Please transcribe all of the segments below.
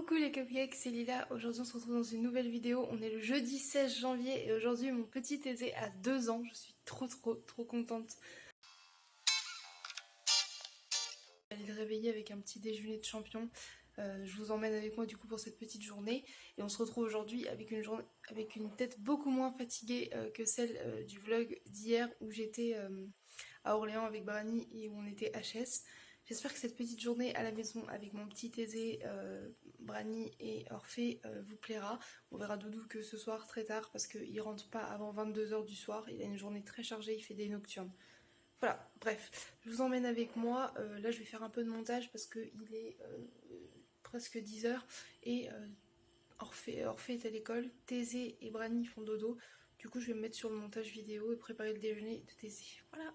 Coucou les cupcakes, c'est Lila. Aujourd'hui on se retrouve dans une nouvelle vidéo. On est le jeudi 16 janvier et aujourd'hui mon petit Thésée a 2 ans. Je suis trop contente. Je vais aller le réveiller avec un petit déjeuner de champion. Je vous emmène avec moi du coup pour cette petite journée. Et on se retrouve aujourd'hui avec une tête beaucoup moins fatiguée que celle du vlog d'hier où j'étais à Orléans avec Brani et où on était HS. J'espère que cette petite journée à la maison avec mon petit Thésée, Brani et Orphée vous plaira. On verra Doudou que ce soir très tard parce qu'il rentre pas avant 22 h du soir. Il a une journée très chargée, il fait des nocturnes. Voilà, bref, je vous emmène avec moi. Là je vais faire un peu de montage parce qu'il est presque 10 h et Orphée est à l'école. Thésée et Brani font dodo. Du coup je vais me mettre sur le montage vidéo et préparer le déjeuner de Thésée. Voilà.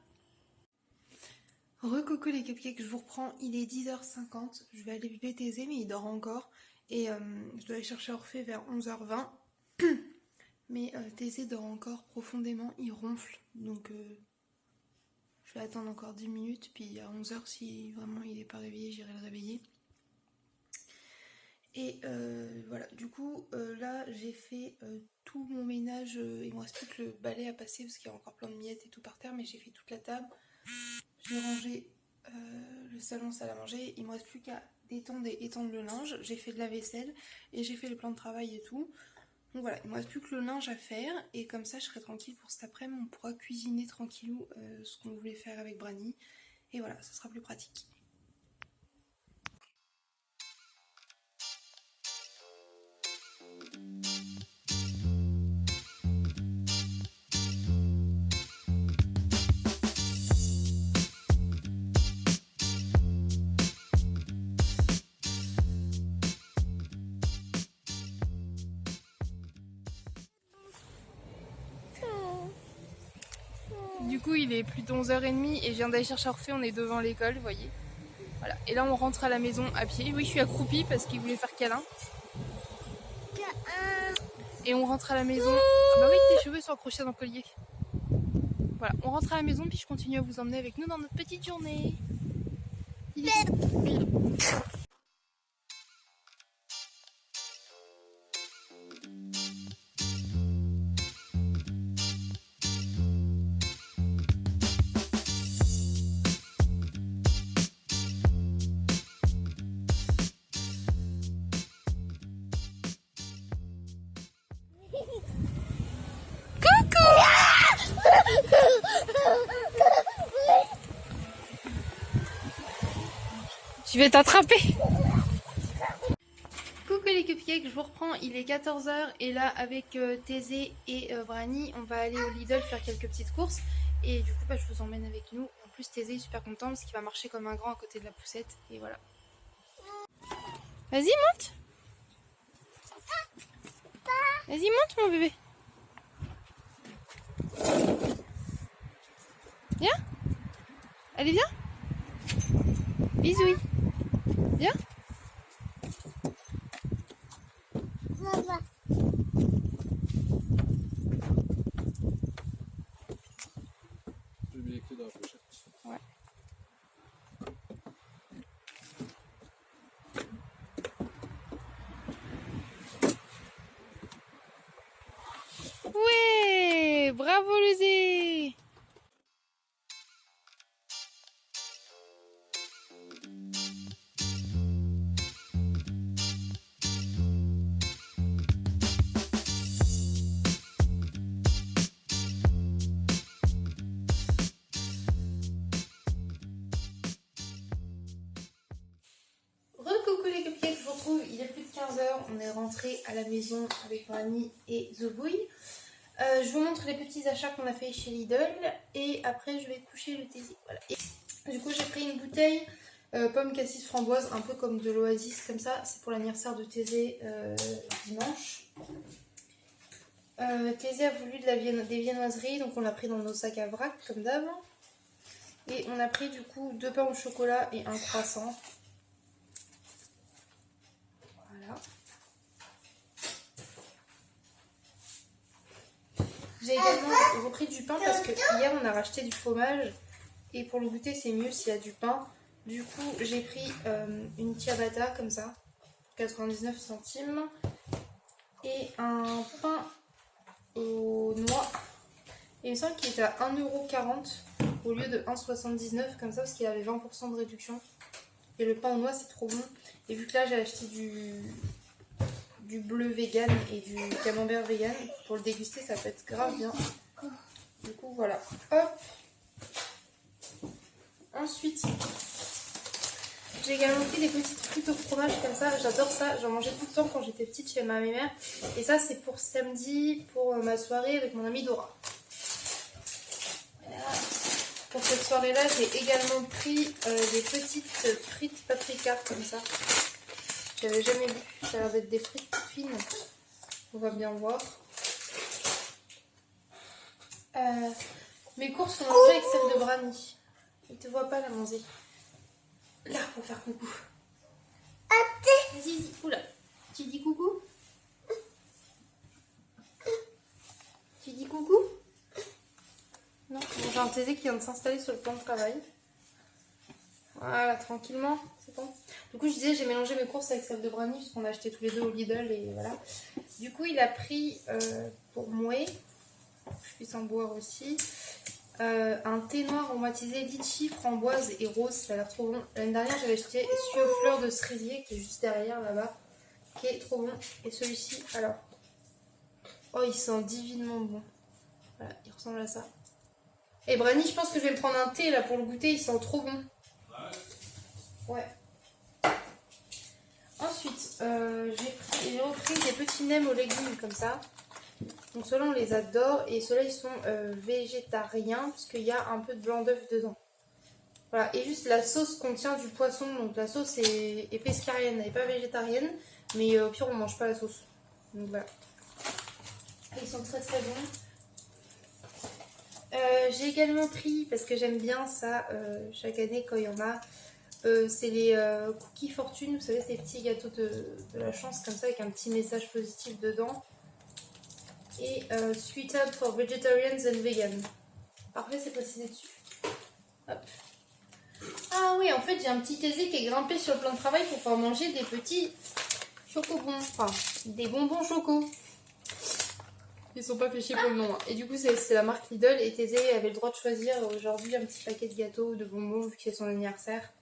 Recoucou les cupcakes, je vous reprends, il est 10 h 50, je vais aller piper Thésée mais il dort encore et je dois aller chercher Orphée vers 11 h 20 mais Thésée dort encore profondément, il ronfle donc je vais attendre encore 10 minutes puis à 11 h si vraiment il n'est pas réveillé j'irai le réveiller. Et voilà, du coup là j'ai fait tout mon ménage, il me reste plus que le balai à passer parce qu'il y a encore plein de miettes et tout par terre mais j'ai fait toute la table. J'ai rangé le salon, salle à manger. Il me reste plus qu'à détendre et étendre le linge. J'ai fait de la vaisselle et j'ai fait le plan de travail et tout. Donc voilà, il me reste plus que le linge à faire. Et comme ça, je serai tranquille pour cet après-midi. On pourra cuisiner tranquillou ce qu'on voulait faire avec Brani. Et voilà, ça sera plus pratique. Du coup, il est plus de 11 h 30 et je viens d'aller chercher Orphée, on est devant l'école, vous voyez. Voilà. Et là, on rentre à la maison à pied. Oui, je suis accroupie parce qu'il voulait faire câlin. Et on rentre à la maison. Ah bah oui, tes cheveux sont accrochés dans le collier. Voilà, on rentre à la maison puis je continue à vous emmener avec nous dans notre petite journée. Je vais t'attraper. Coucou les cupcakes, je vous reprends, il est 14 h et là avec Thésée et Brani, on va aller au Lidl faire quelques petites courses et du coup bah, je vous emmène avec nous. En plus Thésée est super content parce qu'il va marcher comme un grand à côté de la poussette et voilà. Vas-y monte. Vas-y monte mon bébé. Viens. Allez viens. Bisous. Viens. Je vais les clés dans la pochette. Ouais. Ouais, bravo Luzé. Recoucou les cupcakes, je vous retrouve, il est plus de 15 h, on est rentré à la maison avec Brani et The Boy. Je vous montre les petits achats qu'on a fait chez Lidl et après je vais coucher le Thésée. Voilà. Et du coup j'ai pris une bouteille pomme cassis framboise, un peu comme de l'Oasis comme ça, c'est pour l'anniversaire de Thésée dimanche. Thésée a voulu des viennoiseries, donc on l'a pris dans nos sacs à vrac comme d'hab. Et on a pris du coup 2 pains au chocolat et un croissant. Voilà. J'ai également repris du pain parce que hier on a racheté du fromage et pour le goûter c'est mieux s'il y a du pain. Du coup j'ai pris une ciabatta comme ça 99 centimes. Et un pain aux noix. Et il me semble qu'il était à 1,40 € au lieu de 1,79 comme ça parce qu'il avait 20% de réduction. Et le pain aux noix c'est trop bon. Et vu que là j'ai acheté du bleu vegan et du camembert vegan, pour le déguster ça peut être grave bien. Du coup voilà. Hop. Ensuite, j'ai également pris des petites frites au fromage comme ça. J'adore ça. J'en mangeais tout le temps quand j'étais petite chez ma mère. Et ça c'est pour samedi, pour ma soirée avec mon amie Dora. Voilà. Pour cette soirée-là, j'ai également pris des petites frites paprika comme ça. J'avais jamais vu. Ça a l'air d'être des frites fines. On va bien voir. Mes courses sont mangées avec celles de Brani. Il te voit pas la Monzé. Là pour faire coucou. Vas-y, oula. Tu dis coucou? Tu dis coucou? Non, j'ai un Thésée qui vient de s'installer sur le plan de travail. Voilà, tranquillement, c'est bon. Du coup, je disais, j'ai mélangé mes courses avec celles de Brani, puisqu'on a acheté tous les deux au Lidl, et voilà. Du coup, il a pris, pour Moué, que je puisse en boire aussi, un thé noir aromatisé litchi, framboise et rose, ça a l'air trop bon. L'année dernière, j'avais acheté celui aux fleurs de cerisier, qui est juste derrière, là-bas, qui est trop bon. Et celui-ci, alors, oh, il sent divinement bon. Voilà, il ressemble à ça. Et Brani, je pense que je vais me prendre un thé là pour le goûter, il sent trop bon. Ouais. Ensuite, j'ai repris des petits nems aux légumes comme ça. Donc ceux-là, on les adore. Et ceux-là, ils sont végétariens puisqu'il y a un peu de blanc d'œuf dedans. Voilà. Et juste la sauce contient du poisson. Donc la sauce est pescarienne, elle n'est pas végétarienne. Mais au pire, on ne mange pas la sauce. Donc voilà. Et ils sont très très bons. J'ai également pris, parce que j'aime bien ça chaque année quand il y en a, c'est les cookies fortune, vous savez, ces petits gâteaux de la chance comme ça avec un petit message positif dedans. Et sweetened for vegetarians and vegan. Parfait, c'est précisé dessus. Hop. Ah oui, en fait j'ai un petit Thésée qui est grimpé sur le plan de travail pour pouvoir manger des petits chocobons, enfin des bonbons choco. Ils sont pas fait chier pour le nom. Hein. Et du coup, c'est la marque Lidl. Et Thésée avait le droit de choisir aujourd'hui un petit paquet de gâteaux ou de bonbons vu que c'est son anniversaire.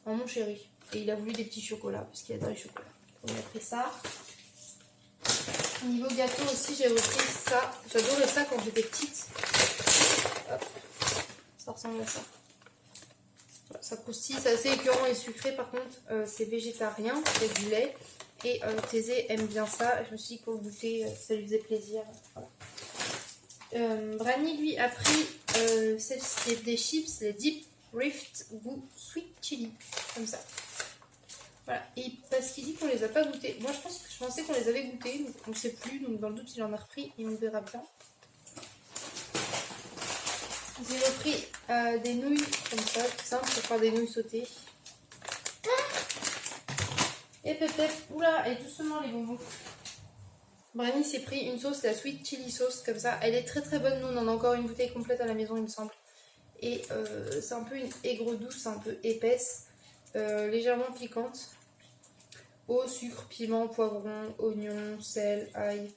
Oh mon chéri. Et il a voulu des petits chocolats parce qu'il adore les chocolats. On a pris ça. Niveau gâteau aussi, j'ai repris ça. J'adorais ça quand j'étais petite. Hop. Ça ressemble à ça. Voilà, ça croustille. C'est assez écœurant et sucré. Par contre, c'est végétarien. C'est du lait. Et Thésée aime bien ça. Je me suis dit pour le goûter, ça lui faisait plaisir. Voilà. Brani, lui, a pris des chips, les Deep Rift goût Sweet Chili. Comme ça. Voilà. Et parce qu'il dit qu'on les a pas goûtés. Moi, je pensais qu'on les avait goûtés. Donc on ne sait plus. Donc dans le doute, il en a repris. Et on verra bien. J'ai repris des nouilles comme ça. Tout simple pour faire des nouilles sautées. Et peut-être, oula, et doucement les bonbons. Brani s'est pris une sauce, la sweet chili sauce, comme ça. Elle est très très bonne. Nous, on en a encore une bouteille complète à la maison, il me semble. Et c'est un peu une aigre douce, un peu épaisse, légèrement piquante. Eau, sucre, piment, poivron, oignon, sel, ail.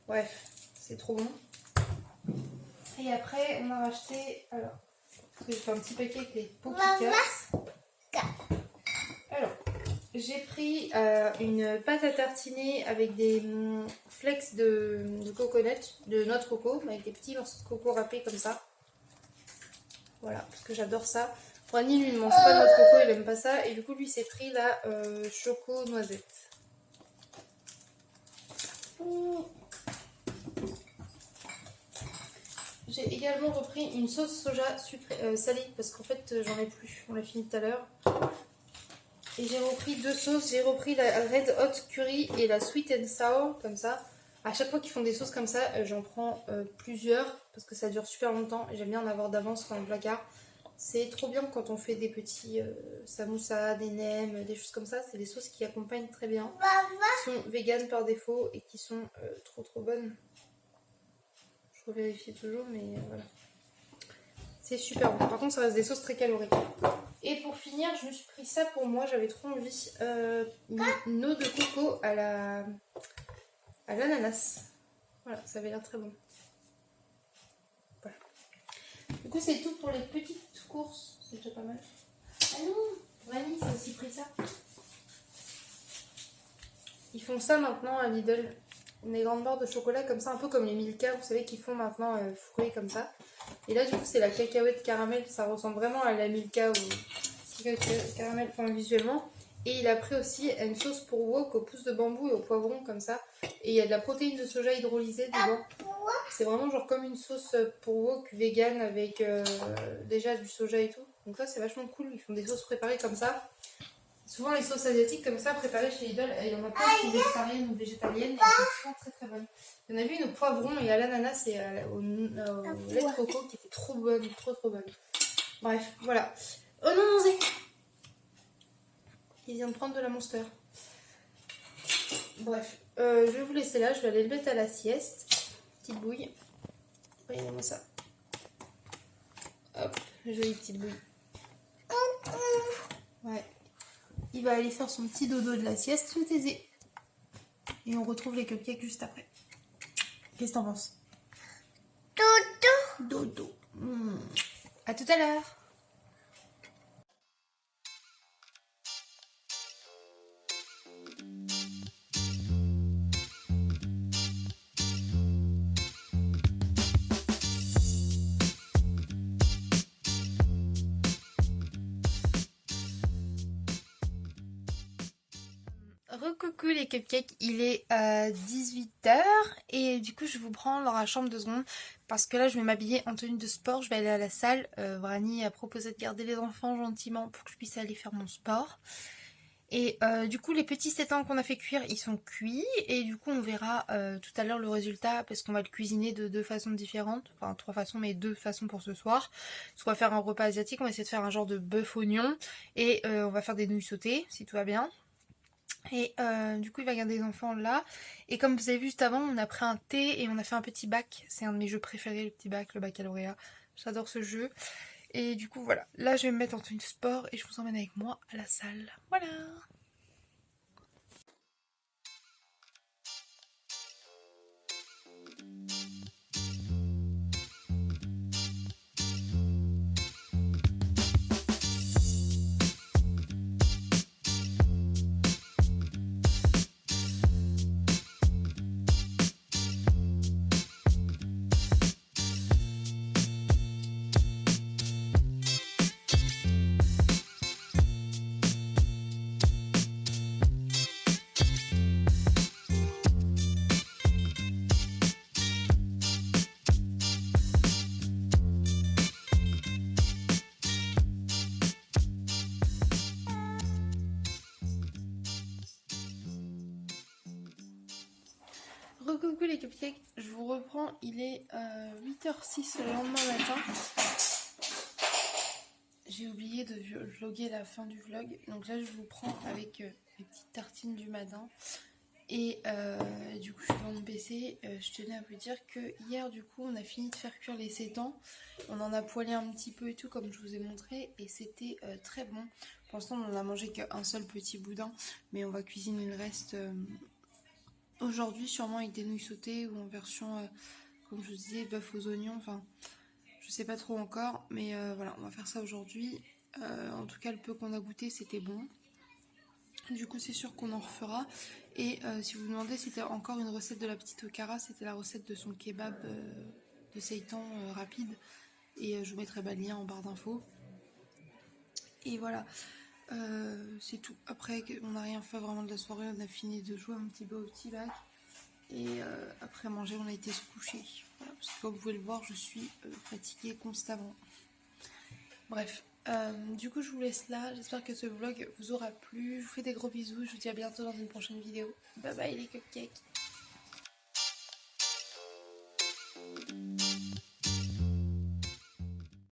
Bref, c'est trop bon. Et après, on a racheté. Alors, parce que j'ai fait un petit paquet avec les pots qui cassent. Alors. J'ai pris une pâte à tartiner avec des flecks de coconut, de noix de coco, avec des petits morceaux de coco râpés comme ça. Voilà, parce que j'adore ça. Brani, lui, ne mange pas de noix de coco, il aime pas ça. Et du coup, lui, s'est pris la choco noisette. J'ai également repris une sauce soja salée, parce qu'en fait, j'en ai plus. On l'a fini tout à l'heure. Et j'ai repris deux sauces, j'ai repris la Red Hot Curry et la Sweet and Sour, comme ça. À chaque fois qu'ils font des sauces comme ça, j'en prends plusieurs, parce que ça dure super longtemps. Et j'aime bien en avoir d'avance dans le placard. C'est trop bien quand on fait des petits samoussas, des nems, des choses comme ça. C'est des sauces qui accompagnent très bien, qui sont vegan par défaut et qui sont trop bonnes. Je revérifie toujours, mais voilà. C'est super bon. Par contre, ça reste des sauces très caloriques. Et pour finir, je me suis pris ça pour moi, j'avais trop envie. Une eau de coco à l'ananas. Voilà, ça avait l'air très bon. Voilà. Du coup, c'est tout pour les petites courses. C'est déjà pas mal. Ah non, Vanille, c'est aussi pris ça. Ils font ça maintenant à Lidl. Des grandes barres de chocolat comme ça, un peu comme les Milka, vous savez, qu'ils font maintenant fourrés comme ça. Et là, du coup, c'est la cacahuète caramel. Ça ressemble vraiment à la Milka ou caramel, enfin, visuellement. Et il a pris aussi une sauce pour wok au pouce de bambou et au poivron comme ça. Et il y a de la protéine de soja hydrolysée dedans. C'est vraiment genre comme une sauce pour wok vegan avec déjà du soja et tout. Donc ça, c'est vachement cool. Ils font des sauces préparées comme ça. Souvent les sauces asiatiques comme ça préparées chez Lidl, il y en a plein qui sont végétariennes ou végétaliennes et c'est souvent très très bonnes. Il y en a vu une au poivron et à l'ananas et au lait de coco qui était trop bonne, trop bonne. Bref, voilà. Oh non, non, Zé, il vient de prendre de la Monster. Bref, je vais vous laisser là, je vais aller le mettre à la sieste. Petite bouille. Regardez-moi ça. Hop, jolie petite bouille. Ouais. Il va aller faire son petit dodo de la sieste, le Thésée. Et on retrouve les cupcakes juste après. Qu'est-ce que t'en penses? Dodo. Dodo. À tout à l'heure. Recoucou les cupcakes, il est 18h et du coup je vous prends dans la chambre 2 secondes parce que là je vais m'habiller en tenue de sport, je vais aller à la salle. Vrani a proposé de garder les enfants gentiment pour que je puisse aller faire mon sport. Et du coup les petits 7 ans qu'on a fait cuire ils sont cuits et du coup on verra tout à l'heure le résultat parce qu'on va le cuisiner de 2 façons différentes, enfin 3 façons mais 2 façons pour ce soir. Parce qu'on va faire un repas asiatique, on va essayer de faire un genre de bœuf oignon et on va faire des nouilles sautées si tout va bien. Et du coup il va garder les enfants là. Et comme vous avez vu juste avant, on a pris un thé et on a fait un petit bac. C'est un de mes jeux préférés, le petit bac, le baccalauréat. J'adore ce jeu. Et du coup voilà, là je vais me mettre en tenue de sport et je vous emmène avec moi à la salle. Voilà. Recoucou les cupcakes, je vous reprends, il est 8h06 le lendemain matin. J'ai oublié de vlogger la fin du vlog, donc là je vous prends avec mes petites tartines du matin. Et du coup je suis devant mon PC, je tenais à vous dire que hier du coup on a fini de faire cuire les sétans. On en a poêlé un petit peu et tout comme je vous ai montré et c'était très bon. Pour l'instant on n'en a mangé qu'un seul petit boudin, mais on va cuisiner le reste aujourd'hui sûrement avec des nouilles sautées ou en version, comme je vous disais, bœuf aux oignons, enfin je sais pas trop encore, mais voilà on va faire ça aujourd'hui. En tout cas le peu qu'on a goûté c'était bon. Du coup c'est sûr qu'on en refera. Et si vous vous demandez c'était encore une recette de la petite Okara, c'était la recette de son kebab de seitan rapide. Et je vous mettrai le lien en barre d'infos. Et voilà, c'est tout. Après on n'a rien fait vraiment de la soirée, on a fini de jouer un petit peu au petit bac. Et après manger on a été se coucher. Voilà, parce que comme vous pouvez le voir je suis fatiguée constamment. Bref. Du coup je vous laisse là, j'espère que ce vlog vous aura plu, je vous fais des gros bisous, je vous dis à bientôt dans une prochaine vidéo. Bye bye les cupcakes.